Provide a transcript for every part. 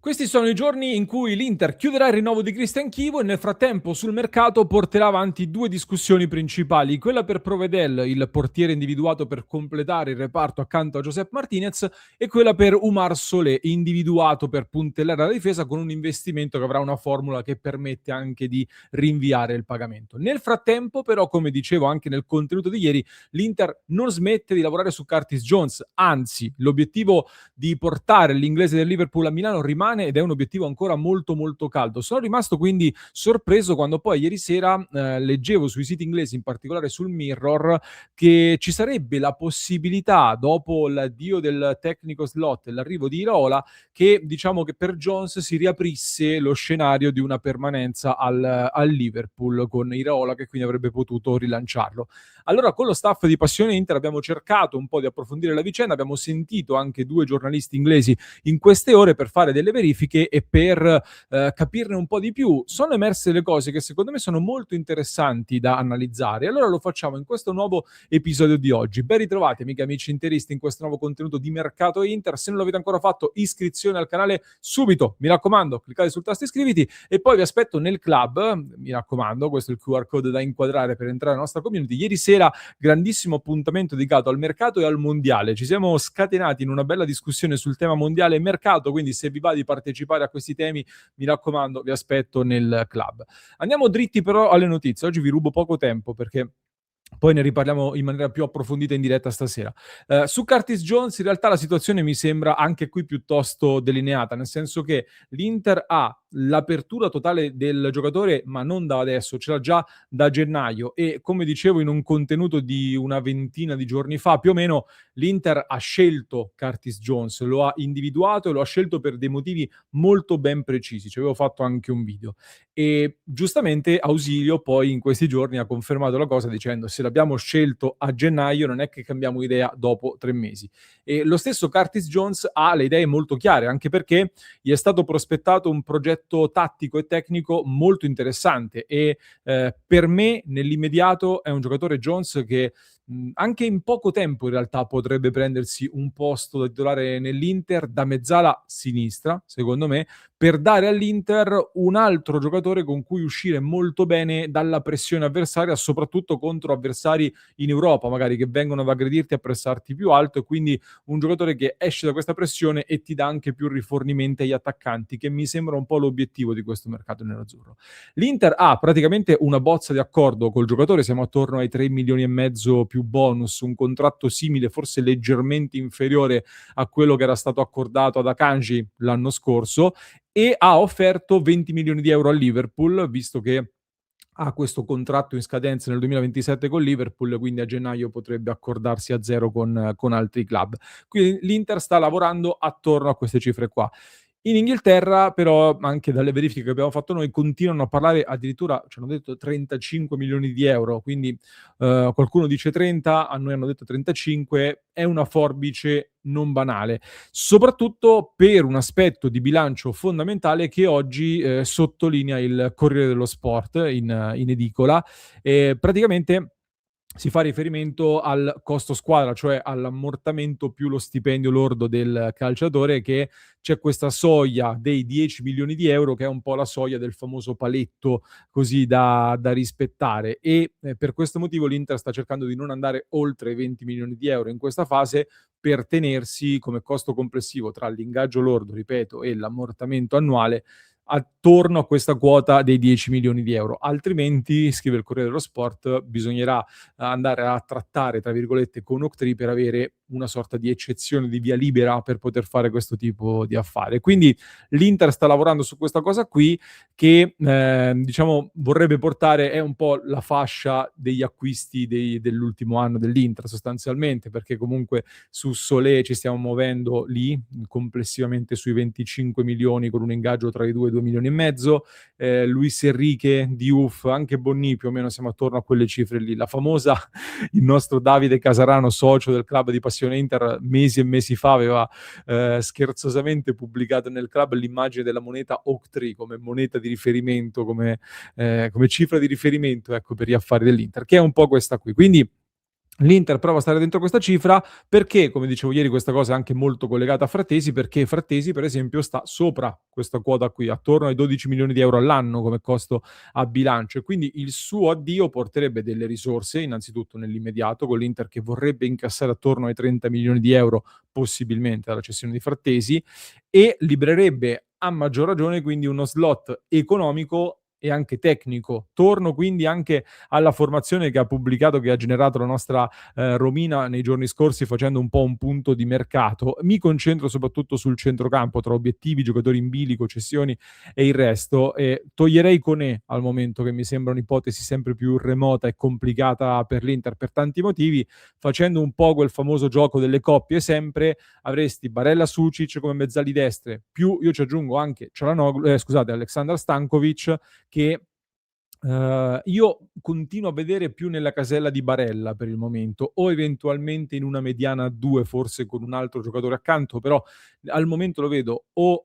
Questi sono i giorni in cui l'Inter chiuderà il rinnovo di Christian Chivo e nel frattempo sul mercato porterà avanti due discussioni principali, quella per Provedel, il portiere individuato per completare il reparto accanto a Josep Martinez, e quella per Umar Solé, individuato per puntellare la difesa con un investimento che avrà una formula che permette anche di rinviare il pagamento. Nel frattempo però, come dicevo anche nel contenuto di ieri, l'Inter non smette di lavorare su Curtis Jones, anzi l'obiettivo di portare l'inglese del Liverpool a Milano rimane ed è un obiettivo ancora molto molto caldo. Sono rimasto quindi sorpreso quando poi ieri sera leggevo sui siti inglesi, in particolare sul Mirror, che ci sarebbe la possibilità, dopo l'addio del tecnico slot e l'arrivo di Iraola, che diciamo che per Jones si riaprisse lo scenario di una permanenza al Liverpool con Iraola, che quindi avrebbe potuto rilanciarlo. Allora, con lo staff di Passione Inter abbiamo cercato un po' di approfondire la vicenda, abbiamo sentito anche due giornalisti inglesi in queste ore per fare delle verifiche e per capirne un po' di più. Sono emerse delle cose che secondo me sono molto interessanti da analizzare. Allora lo facciamo in questo nuovo episodio di oggi. Ben ritrovati, amici interisti, in questo nuovo contenuto di Mercato Inter. Se non l'avete ancora fatto, iscrizione al canale subito. Mi raccomando, cliccate sul tasto iscriviti e poi vi aspetto nel club. Mi raccomando, questo è il QR code da inquadrare per entrare nella nostra community. Ieri sera grandissimo appuntamento dedicato al mercato e al mondiale. Ci siamo scatenati in una bella discussione sul tema mondiale e mercato, quindi se vi va di partecipare a questi temi, mi raccomando, vi aspetto nel club. Andiamo dritti però alle notizie. Oggi vi rubo poco tempo perché poi ne riparliamo in maniera più approfondita in diretta stasera. Su Curtis Jones in realtà la situazione mi sembra anche qui piuttosto delineata, nel senso che l'Inter ha l'apertura totale del giocatore, ma non da adesso, ce l'ha già da gennaio e come dicevo in un contenuto di una ventina di giorni fa, più o meno, l'Inter ha scelto Curtis Jones, lo ha individuato e lo ha scelto per dei motivi molto ben precisi. Ci avevo fatto anche un video. E giustamente Ausilio poi in questi giorni ha confermato la cosa dicendo se l'abbiamo scelto a gennaio non è che cambiamo idea dopo 3 mesi. E lo stesso Curtis Jones ha le idee molto chiare, anche perché gli è stato prospettato un progetto tattico e tecnico molto interessante e per me nell'immediato è un giocatore Jones che anche in poco tempo in realtà potrebbe prendersi un posto da titolare nell'Inter da mezzala sinistra, secondo me, per dare all'Inter un altro giocatore con cui uscire molto bene dalla pressione avversaria, soprattutto contro avversari in Europa, magari che vengono ad aggredirti e a pressarti più alto, e quindi un giocatore che esce da questa pressione e ti dà anche più rifornimenti agli attaccanti, che mi sembra un po' l'obiettivo di questo mercato nerazzurro. L'Inter ha praticamente una bozza di accordo col giocatore, siamo attorno ai 3 milioni e mezzo più bonus, un contratto simile, forse leggermente inferiore a quello che era stato accordato ad Akanji l'anno scorso, e ha offerto 20 milioni di euro al Liverpool, visto che ha questo contratto in scadenza nel 2027 con Liverpool, quindi a gennaio potrebbe accordarsi a zero con altri club. Quindi l'Inter sta lavorando attorno a queste cifre qua. In Inghilterra, però, anche dalle verifiche che abbiamo fatto noi, continuano a parlare addirittura, ci hanno detto 35 milioni di euro, quindi qualcuno dice 30, a noi hanno detto 35, è una forbice non banale, soprattutto per un aspetto di bilancio fondamentale che oggi sottolinea il Corriere dello Sport in edicola. Praticamente si fa riferimento al costo squadra, cioè all'ammortamento più lo stipendio lordo del calciatore, che c'è questa soglia dei 10 milioni di euro che è un po' la soglia del famoso paletto così da rispettare e per questo motivo l'Inter sta cercando di non andare oltre i 20 milioni di euro in questa fase per tenersi come costo complessivo tra l'ingaggio lordo, ripeto, e l'ammortamento annuale attorno a questa quota dei 10 milioni di euro. Altrimenti, scrive il Corriere dello Sport, bisognerà andare a trattare, tra virgolette, con Octree per avere una sorta di eccezione di via libera per poter fare questo tipo di affare. Quindi l'Inter sta lavorando su questa cosa qui che diciamo vorrebbe portare, è un po' la fascia degli acquisti dell'ultimo anno dell'Inter sostanzialmente, perché comunque su Solé ci stiamo muovendo lì complessivamente sui 25 milioni con un ingaggio tra i 2 e 2 milioni e mezzo. Luis Enrique, Diouf, anche Bonni più o meno siamo attorno a quelle cifre lì. La famosa, il nostro Davide Casarano, socio del club di Passione Inter, mesi e mesi fa aveva scherzosamente pubblicato nel club l'immagine della moneta Octree come moneta di riferimento, come cifra di riferimento, ecco, per gli affari dell'Inter, che è un po' questa qui. Quindi L'Inter prova a stare dentro questa cifra perché, come dicevo ieri, questa cosa è anche molto collegata a Frattesi, perché Frattesi, per esempio, sta sopra questa quota qui, attorno ai 12 milioni di euro all'anno come costo a bilancio e quindi il suo addio porterebbe delle risorse, innanzitutto nell'immediato, con l'Inter che vorrebbe incassare attorno ai 30 milioni di euro, possibilmente dalla cessione di Frattesi, e libererebbe a maggior ragione quindi uno slot economico e anche tecnico. Torno quindi anche alla formazione che ha pubblicato, che ha generato la nostra Romina nei giorni scorsi facendo un po' un punto di mercato. Mi concentro soprattutto sul centrocampo tra obiettivi, giocatori in bilico, cessioni e il resto. Toglierei Koné al momento, che mi sembra un'ipotesi sempre più remota e complicata per l'Inter per tanti motivi. Facendo un po' quel famoso gioco delle coppie sempre, avresti Barella Sucic come mezzali destre, più io ci aggiungo anche Aleksandar Stankovic, che io continuo a vedere più nella casella di Barella per il momento, o eventualmente in una mediana a 2 forse con un altro giocatore accanto, però al momento lo vedo o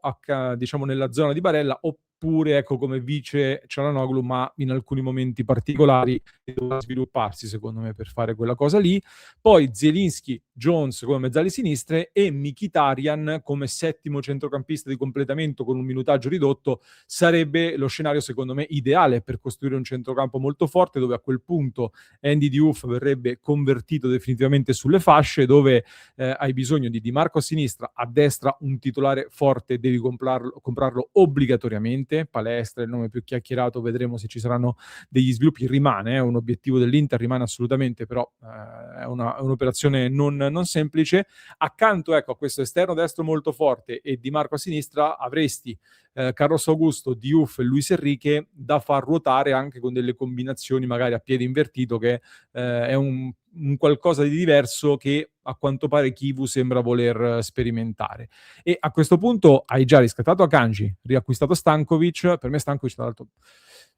diciamo nella zona di Barella, oppure ecco come vice Çalhanoğlu, ma in alcuni momenti particolari che dovrà svilupparsi secondo me per fare quella cosa lì. Poi Zielinski, Jones come mezzali sinistre e Mkhitaryan come settimo centrocampista di completamento con un minutaggio ridotto sarebbe lo scenario secondo me ideale per costruire un centrocampo molto forte, dove a quel punto Andy Diouf verrebbe convertito definitivamente sulle fasce, dove hai bisogno di Di Marco a sinistra, a destra un titolare forte, devi comprarlo obbligatoriamente. Palestra è il nome più chiacchierato, vedremo se ci saranno degli sviluppi. Rimane un obiettivo dell'Inter, rimane assolutamente, però è un'operazione non semplice. Accanto ecco, a questo esterno destro molto forte e Di Marco a sinistra avresti Carlos Augusto, Diouf e Luis Enrique da far ruotare anche con delle combinazioni magari a piede invertito, che è un qualcosa di diverso che a quanto pare Chivu sembra voler sperimentare. E a questo punto hai già riscattato Akanji, riacquistato Stankovic. Per me Stankovic tra l'altro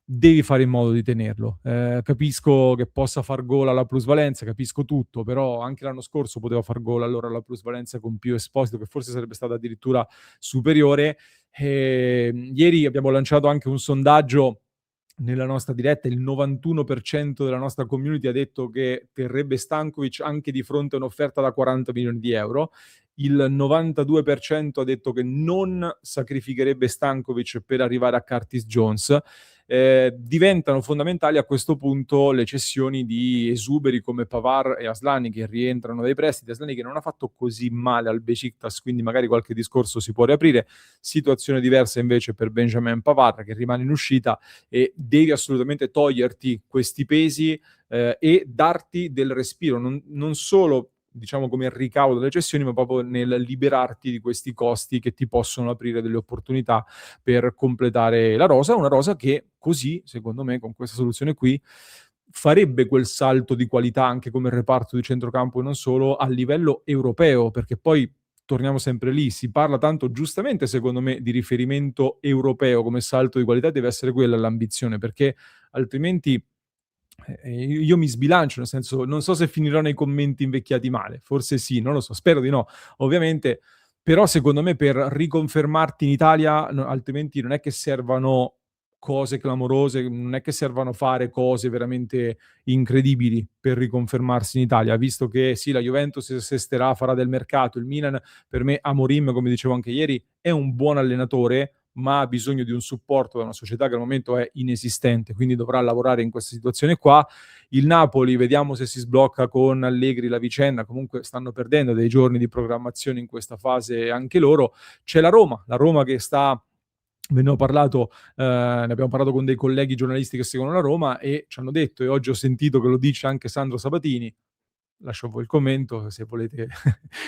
devi fare in modo di tenerlo. Capisco che possa far gol alla plusvalenza, capisco tutto, però anche l'anno scorso poteva far gol allora alla plusvalenza con Pio Esposito, che forse sarebbe stata addirittura superiore. Ieri abbiamo lanciato anche un sondaggio nella nostra diretta. Il 91% della nostra community ha detto che terrebbe Stankovic anche di fronte a un'offerta da 40 milioni di euro. Il 92% ha detto che non sacrificherebbe Stankovic per arrivare a Curtis Jones. Diventano fondamentali a questo punto le cessioni di esuberi come Pavard e Aslani, che rientrano dai prestiti. Aslani che non ha fatto così male al Besiktas, quindi magari qualche discorso si può riaprire. Situazione diversa invece per Benjamin Pavard, che rimane in uscita, e devi assolutamente toglierti questi pesi e darti del respiro, non solo diciamo come ricavo delle cessioni, ma proprio nel liberarti di questi costi che ti possono aprire delle opportunità per completare la rosa, una rosa che così, secondo me, con questa soluzione qui, farebbe quel salto di qualità anche come reparto di centrocampo e non solo a livello europeo, perché poi torniamo sempre lì, si parla tanto giustamente secondo me di riferimento europeo come salto di qualità, deve essere quella l'ambizione, perché altrimenti io mi sbilancio, nel senso, non so se finirò nei commenti invecchiati male, forse sì, non lo so, spero di no, ovviamente, però secondo me per riconfermarti in Italia, altrimenti non è che servano cose clamorose, non è che servano fare cose veramente incredibili per riconfermarsi in Italia, visto che sì, la Juventus si assisterà, farà del mercato, il Milan, per me Amorim, come dicevo anche ieri, è un buon allenatore, ma ha bisogno di un supporto da una società che al momento è inesistente, quindi dovrà lavorare in questa situazione qua. Il Napoli, vediamo se si sblocca con Allegri la vicenda, comunque stanno perdendo dei giorni di programmazione in questa fase anche loro. C'è la Roma che sta... Ve ne ho parlato, ne abbiamo parlato con dei colleghi giornalisti che seguono la Roma e ci hanno detto, e oggi ho sentito che lo dice anche Sandro Sabatini, lascio a voi il commento se volete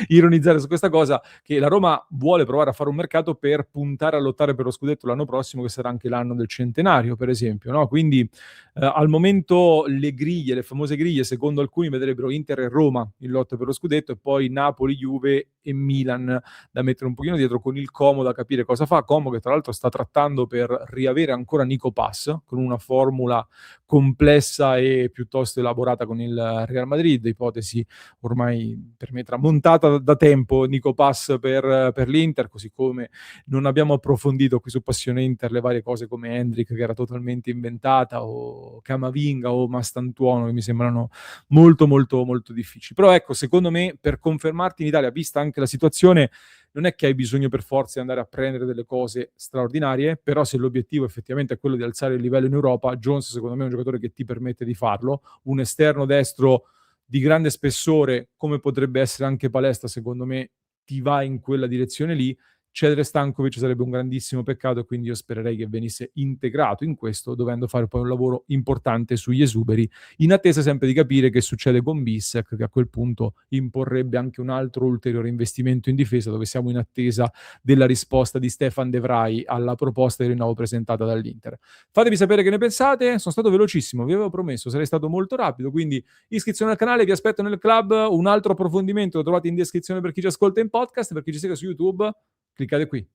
ironizzare su questa cosa, che la Roma vuole provare a fare un mercato per puntare a lottare per lo scudetto l'anno prossimo, che sarà anche l'anno del centenario, per esempio, no? Quindi al momento le griglie, le famose griglie, secondo alcuni vedrebbero Inter e Roma in lotta per lo scudetto e poi Napoli, Juve e Milan da mettere un pochino dietro, con il Como da capire cosa fa. Como che tra l'altro sta trattando per riavere ancora Nico Pass con una formula complessa e piuttosto elaborata con il Real Madrid, ipotesi ipotesi ormai per me tramontata da tempo, Nico Pass per l'Inter, così come non abbiamo approfondito qui su Passione Inter le varie cose come Hendrick, che era totalmente inventata, o Camavinga o Mastantuono, che mi sembrano molto molto molto difficili. Però ecco, secondo me, per confermarti in Italia, vista anche la situazione, non è che hai bisogno per forza di andare a prendere delle cose straordinarie, però se l'obiettivo effettivamente è quello di alzare il livello in Europa, Jones secondo me è un giocatore che ti permette di farlo, un esterno destro di grande spessore, come potrebbe essere anche Palestra, secondo me ti va in quella direzione lì. Cedere Stankovic sarebbe un grandissimo peccato e quindi io spererei che venisse integrato in questo, dovendo fare poi un lavoro importante sugli esuberi, in attesa sempre di capire che succede con Bissek, che a quel punto imporrebbe anche un altro ulteriore investimento in difesa, dove siamo in attesa della risposta di Stefan De Vrij alla proposta di rinnovo presentata dall'Inter. Fatemi sapere che ne pensate, sono stato velocissimo, vi avevo promesso, sarei stato molto rapido, quindi iscrizione al canale, vi aspetto nel club, un altro approfondimento lo trovate in descrizione per chi ci ascolta in podcast, per chi ci segue su YouTube cliccate qui.